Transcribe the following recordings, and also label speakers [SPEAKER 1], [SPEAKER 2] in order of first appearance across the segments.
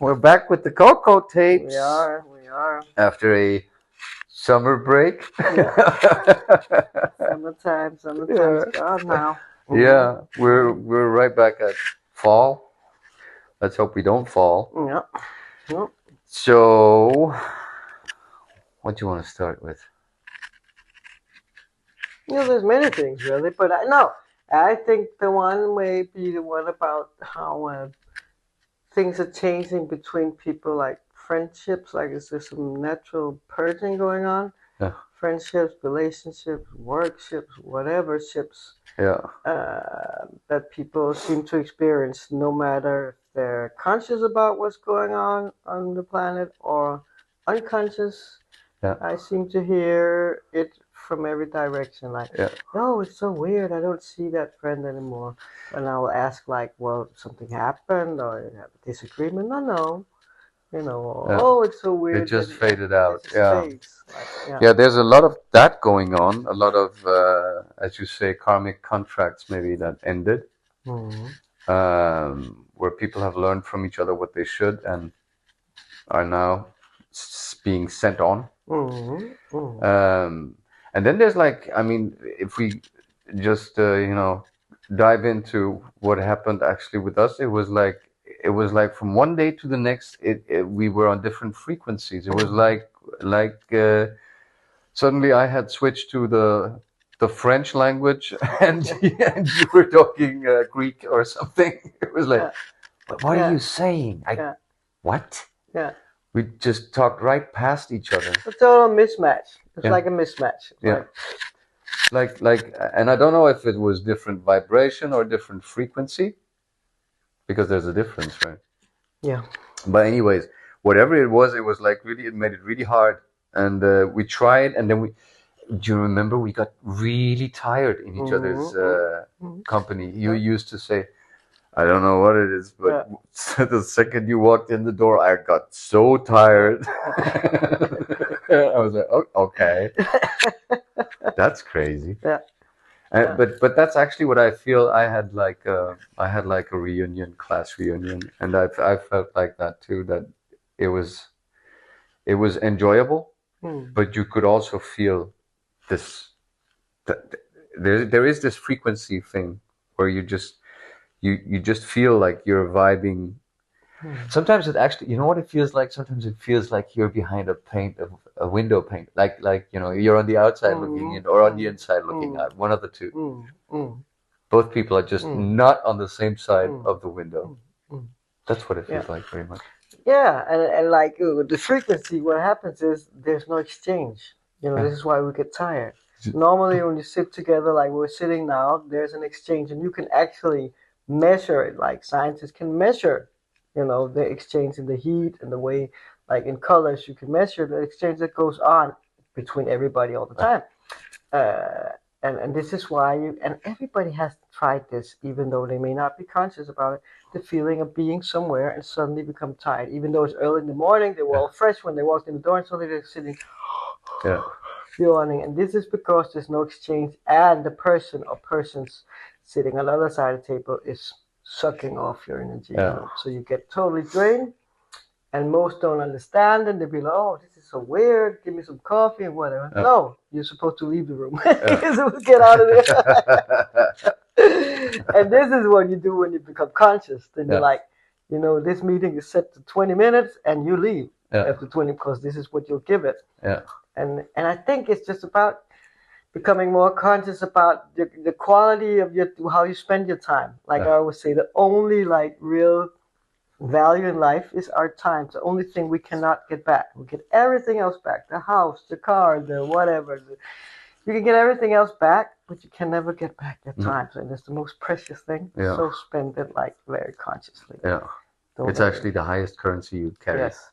[SPEAKER 1] We're back with the Coco tapes.
[SPEAKER 2] We are.
[SPEAKER 1] After a summer break.
[SPEAKER 2] Summertime's
[SPEAKER 1] Yeah.
[SPEAKER 2] gone now.
[SPEAKER 1] Yeah, we're right back at fall. Let's hope we don't fall.
[SPEAKER 2] Yep. Yep.
[SPEAKER 1] So, what do you want to start with?
[SPEAKER 2] There's many things really, but I think the one may be the one about how things are changing between people, like friendships. Like, is there some natural purging going on?
[SPEAKER 1] Yeah.
[SPEAKER 2] Friendships, relationships, workships, whatever ships.
[SPEAKER 1] Yeah.
[SPEAKER 2] That people seem to experience, no matter if they're conscious about what's going on the planet or unconscious.
[SPEAKER 1] Yeah.
[SPEAKER 2] I seem to hear it from every direction. Like, no, it's so weird. I don't see that friend anymore. And I will ask, like, well, something happened or you have a disagreement? No. Oh, it's so weird.
[SPEAKER 1] It just faded out.
[SPEAKER 2] Fades.
[SPEAKER 1] Yeah, there's a lot of that going on. A lot of, as you say, karmic contracts maybe that ended, where people have learned from each other what they should and are now being sent on. And then there's like, I mean, if we just dive into what happened actually with us, it was like from one day to the next, we were on different frequencies. It was like suddenly I had switched to the French language, and you were talking Greek or something. It was like, but what are you saying? What?
[SPEAKER 2] Yeah.
[SPEAKER 1] We just talked right past each other.
[SPEAKER 2] It's a total mismatch. It's like a mismatch.
[SPEAKER 1] Like, and I don't know if it was different vibration or different frequency, because there's a difference, right?
[SPEAKER 2] Yeah.
[SPEAKER 1] But anyways, whatever it was like really, it made it really hard. And we tried, and then do you remember we got really tired in each other's company? You used to say, I don't know what it is, but the second you walked in the door, I got so tired. I was like, oh, okay. That's crazy.
[SPEAKER 2] Yeah.
[SPEAKER 1] But that's actually what I feel. I had like a class reunion, and I felt like that too. That it was enjoyable, but you could also feel this. There is this frequency thing where you just feel like you're vibing. Sometimes it actually, you know what it feels like? Sometimes it feels like you're behind a window pane, like you're on the outside looking in or on the inside looking out, one of the two. Both people are just not on the same side of the window. That's what it feels like very much.
[SPEAKER 2] Yeah, and like the frequency, what happens is there's no exchange. This is why we get tired. Normally, when you sit together like we're sitting now, there's an exchange, and you can actually measure it. Like scientists can measure, the exchange in the heat and the way, like in colors, you can measure the exchange that goes on between everybody all the time. And this is why and everybody has tried this, even though they may not be conscious about it. The feeling of being somewhere and suddenly become tired, even though it's early in the morning, they were all fresh when they walked in the door, and suddenly they're sitting, yawning. And this is because there's no exchange, and the person or persons sitting on the other side of the table is sucking off your energy. So you get totally drained, and most don't understand, and they be like, oh, this is so weird, give me some coffee and whatever. No, you're supposed to leave the room. Get out of there. And this is what you do when you become conscious. Then you're like, this meeting is set to 20 minutes and you leave after 20 because this is what you'll give it. And I think it's just about becoming more conscious about the quality of how you spend your time. Like I always say, the only like real value in life is our time. It's the only thing we cannot get back. We get everything else back: the house, the car, the whatever. You can get everything else back, but you can never get back your time. So it's the most precious thing. So spend it like very consciously.
[SPEAKER 1] It's actually the highest currency you carry.
[SPEAKER 2] Yes.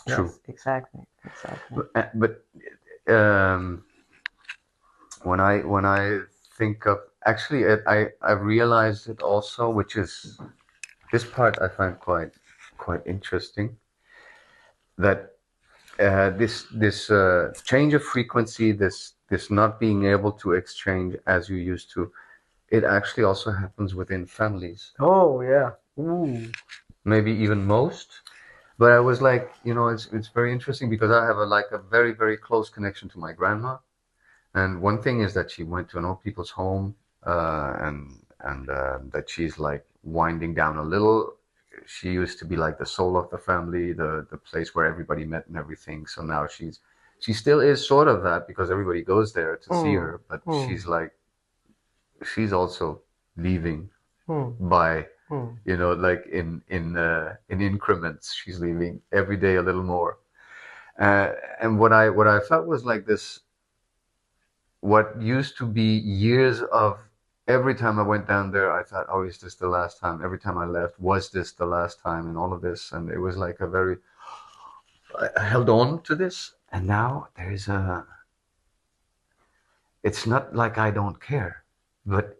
[SPEAKER 1] True.
[SPEAKER 2] Yes, exactly.
[SPEAKER 1] But when I think of, actually I realized it also, which is this part I find quite interesting, that this change of frequency, this not being able to exchange as you used to, it actually also happens within families.
[SPEAKER 2] Oh yeah.
[SPEAKER 1] Maybe even most. But I was like, it's very interesting because I have a very, very close connection to my grandma. And one thing is that she went to an old people's home, and that she's like winding down a little. She used to be like the soul of the family, the place where everybody met and everything. So now she still is sort of that because everybody goes there to see
[SPEAKER 2] Mm.
[SPEAKER 1] her, but
[SPEAKER 2] Mm.
[SPEAKER 1] she's also leaving
[SPEAKER 2] Mm.
[SPEAKER 1] by,
[SPEAKER 2] Mm.
[SPEAKER 1] like in increments. She's leaving every day a little more. And what I felt was like this, what used to be years of, every time I went down there, I thought, oh, is this the last time? Every time I left, was this the last time? And all of this. And it was like I held on to this. And now it's not like I don't care, but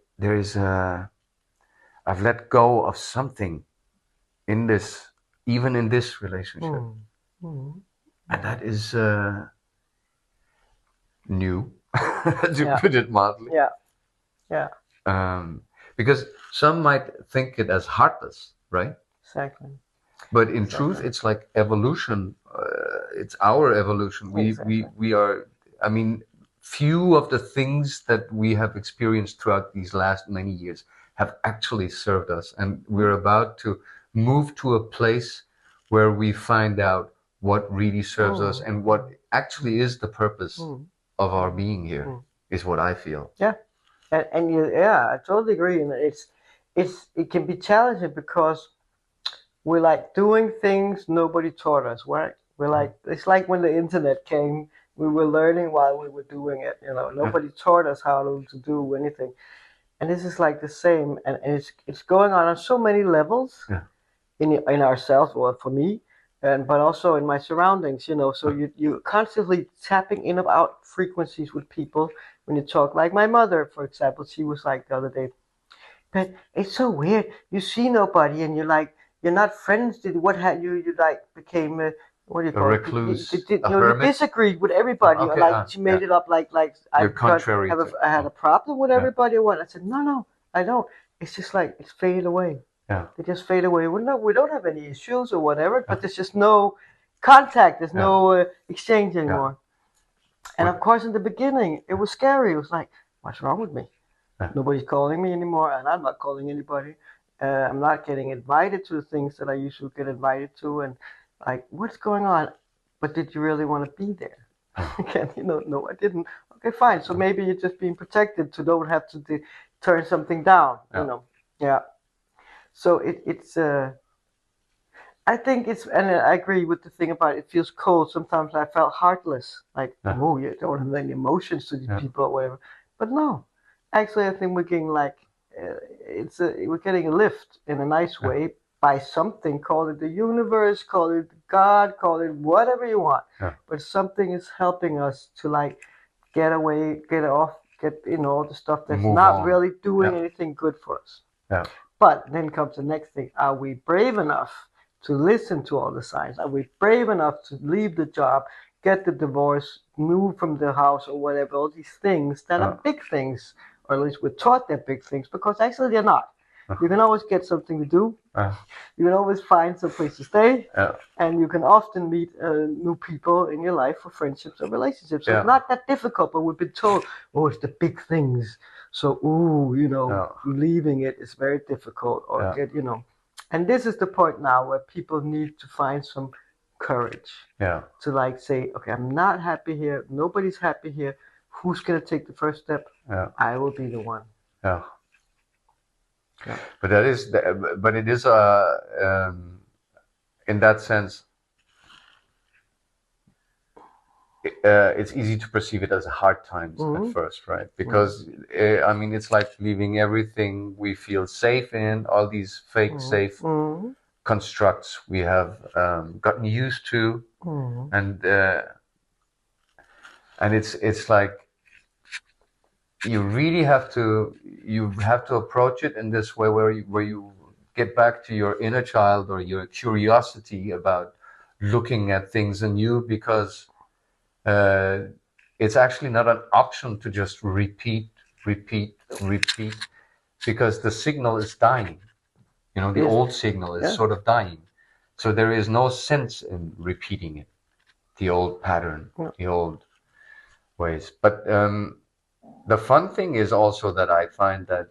[SPEAKER 1] I've let go of something in this, even in this relationship.
[SPEAKER 2] Mm. Mm.
[SPEAKER 1] And that is new, to
[SPEAKER 2] Yeah.
[SPEAKER 1] put it mildly.
[SPEAKER 2] Yeah. Yeah.
[SPEAKER 1] Um, because some might think it as heartless, right?
[SPEAKER 2] Exactly.
[SPEAKER 1] But in truth,
[SPEAKER 2] Exactly.
[SPEAKER 1] it's like evolution. It's our evolution.
[SPEAKER 2] Exactly.
[SPEAKER 1] We are. I mean, few of the things that we have experienced throughout these last many years have actually served us, and we're about to move to a place where we find out what really serves us
[SPEAKER 2] Mm.
[SPEAKER 1] and what actually is the purpose
[SPEAKER 2] Mm.
[SPEAKER 1] of our being here.
[SPEAKER 2] Mm.
[SPEAKER 1] Is what I feel.
[SPEAKER 2] Yeah. And you, yeah, I totally agree. And it can be challenging because we're like doing things nobody taught us, right? We're like, it's like when the internet came, we were learning while we were doing it.
[SPEAKER 1] Yeah.
[SPEAKER 2] Nobody taught us how to do anything. And this is like the same, and it's going on so many levels
[SPEAKER 1] Yeah.
[SPEAKER 2] in ourselves, or for me, and but also in my surroundings. So you constantly tapping in and out frequencies with people when you talk. Like my mother, for example, she was like the other day, but it's so weird. You see nobody, and you're not friends. Did what had you like became what do you
[SPEAKER 1] A
[SPEAKER 2] call it?
[SPEAKER 1] recluse, a
[SPEAKER 2] You
[SPEAKER 1] hermit.
[SPEAKER 2] disagreed with everybody, or
[SPEAKER 1] Okay,
[SPEAKER 2] like she
[SPEAKER 1] yeah.
[SPEAKER 2] made it up like
[SPEAKER 1] You're contrary to.
[SPEAKER 2] I had a problem with
[SPEAKER 1] Yeah,
[SPEAKER 2] everybody or what. I said no, I don't. It's just like it's faded away.
[SPEAKER 1] yeah,
[SPEAKER 2] They just fade away. We don't have any issues or whatever,
[SPEAKER 1] yeah,
[SPEAKER 2] but there's just no contact. There's
[SPEAKER 1] yeah,
[SPEAKER 2] no exchange
[SPEAKER 1] yeah.
[SPEAKER 2] anymore. And of
[SPEAKER 1] What?
[SPEAKER 2] course, in the beginning, it was scary. It was like, what's wrong with me?
[SPEAKER 1] Yeah,
[SPEAKER 2] Nobody's calling me anymore, and I'm not calling anybody. I'm not getting invited to the things that I usually get invited to, and like, what's going on? But did you really want to be there? Again, no, I didn't. Okay, fine. So maybe you're just being protected to don't have to turn something down.
[SPEAKER 1] yeah,
[SPEAKER 2] Yeah. So it's I think it's, and I agree with the thing about it feels cold. Sometimes I felt heartless, like,
[SPEAKER 1] yeah,
[SPEAKER 2] oh, you don't have any emotions to these
[SPEAKER 1] yeah,
[SPEAKER 2] people or whatever. But no, actually, I think we're getting like, we're getting a lift in a nice
[SPEAKER 1] yeah,
[SPEAKER 2] way by something. Call it the universe, call it God, call it whatever you want.
[SPEAKER 1] yeah.
[SPEAKER 2] But something is helping us to like get away, get off, get all the stuff that's
[SPEAKER 1] Move
[SPEAKER 2] not
[SPEAKER 1] on.
[SPEAKER 2] really doing
[SPEAKER 1] Yeah,
[SPEAKER 2] anything good for us.
[SPEAKER 1] yeah,
[SPEAKER 2] But then comes the next thing. Are we brave enough to listen to all the signs? Are we brave enough to leave the job, get the divorce, move from the house or whatever? All these things that
[SPEAKER 1] yeah,
[SPEAKER 2] are big things, or at least we're taught they're big things, because actually they're not.
[SPEAKER 1] yeah,
[SPEAKER 2] You can always get something to do.
[SPEAKER 1] yeah,
[SPEAKER 2] You can always find some place to stay.
[SPEAKER 1] yeah,
[SPEAKER 2] And you can often meet new people in your life for friendships or relationships. So it's
[SPEAKER 1] yeah,
[SPEAKER 2] not that difficult, but we've been told, oh, it's the big things. So, ooh,
[SPEAKER 1] yeah,
[SPEAKER 2] leaving it is very difficult or
[SPEAKER 1] yeah,
[SPEAKER 2] get. And this is the point now where people need to find some courage
[SPEAKER 1] yeah,
[SPEAKER 2] to like say, okay, I'm not happy here. Nobody's happy here. Who's going to take the first step?
[SPEAKER 1] yeah,
[SPEAKER 2] I will be the one.
[SPEAKER 1] yeah.
[SPEAKER 2] Yeah.
[SPEAKER 1] But it is in that sense, it's easy to perceive it as hard times at
[SPEAKER 2] Mm-hmm.
[SPEAKER 1] first, right?
[SPEAKER 2] Mm-hmm.
[SPEAKER 1] Because I mean, it's like leaving everything we feel safe in, all these fake safe
[SPEAKER 2] Mm-hmm.
[SPEAKER 1] constructs we have gotten used to,
[SPEAKER 2] Mm-hmm.
[SPEAKER 1] and it's like you have to approach it in this way where you get back to your inner child or your curiosity about looking at things anew, because uh, it's actually not an option to just repeat, because the signal is dying. The
[SPEAKER 2] Yes.
[SPEAKER 1] old signal is
[SPEAKER 2] Yeah.
[SPEAKER 1] sort of dying. So there is no sense in repeating it, the old pattern, the old ways. But the fun thing is also that I find that,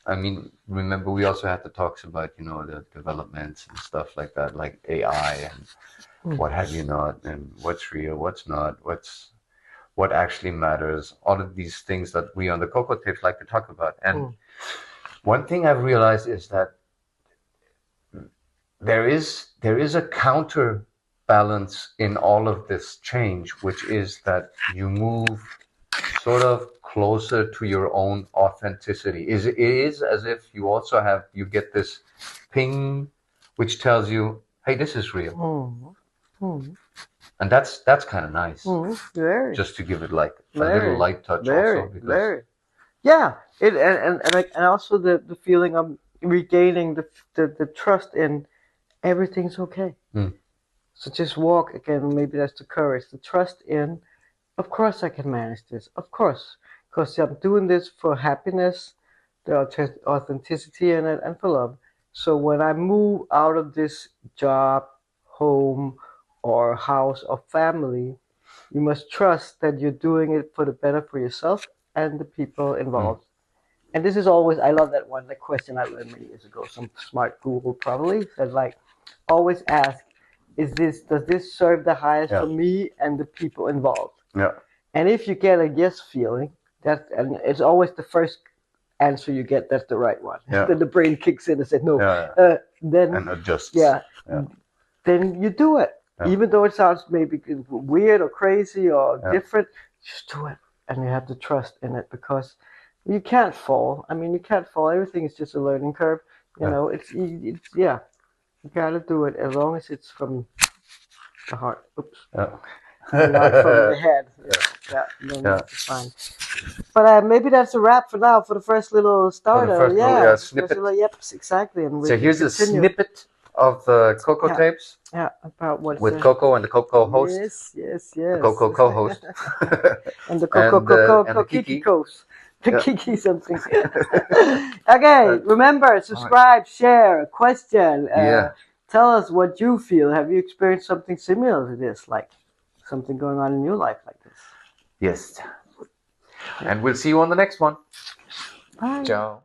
[SPEAKER 1] I mean, remember we also had the talks about, you know, the developments and stuff like that, like AI and what have you not, and what's real, what's not, what actually matters, all of these things that we on the Coco Tapes like to talk about. And one thing I've realized is that there is a counterbalance in all of this change, which is that you move sort of closer to your own authenticity. It is as if you also have, you get this ping which tells you, hey, this is real. And that's kind of nice.
[SPEAKER 2] Very.
[SPEAKER 1] Just to give it like a
[SPEAKER 2] Very,
[SPEAKER 1] little light touch
[SPEAKER 2] very,
[SPEAKER 1] also. Because
[SPEAKER 2] very. Yeah. It and also the feeling of regaining the trust in everything's okay. So just walk again. Maybe that's the courage, the trust in. Of course, I can manage this. Of course, because I'm doing this for happiness, the authenticity in it, and for love. So when I move out of this job, home, or house or family, you must trust that you're doing it for the better for yourself and the people involved. And this is always, I love that one, the question I learned many years ago. Some smart Google probably said, like, always ask, does this serve the highest for me and the people involved?
[SPEAKER 1] Yeah.
[SPEAKER 2] And if you get a yes feeling, and it's always the first answer you get, that's the right one.
[SPEAKER 1] Yeah.
[SPEAKER 2] Then the brain kicks in and says no. Then
[SPEAKER 1] and adjusts.
[SPEAKER 2] Then you do it. Even though it sounds maybe weird or crazy or different, just do it. And you have to trust in it, because you can't fall. I mean, you can't fall. Everything is just a learning curve. You know, it's you gotta do it as long as it's from the heart. Oops. Not from the head. That's fine. But maybe that's a wrap for now, for the first little starter.
[SPEAKER 1] For the first little, snippet.
[SPEAKER 2] Yep, exactly. And
[SPEAKER 1] so here's continue. A snippet of the Coco Tapes.
[SPEAKER 2] Yeah, about what
[SPEAKER 1] with Coco and the Coco host.
[SPEAKER 2] Yes.
[SPEAKER 1] The Coco co-host.
[SPEAKER 2] And the Coco Kiki host. The Kiki something. Okay, remember, subscribe, share, question. Tell us what you feel. Have you experienced something similar to this, like something going on in your life like this?
[SPEAKER 1] Yes. And we'll see you on the next one.
[SPEAKER 2] Bye.
[SPEAKER 1] Ciao.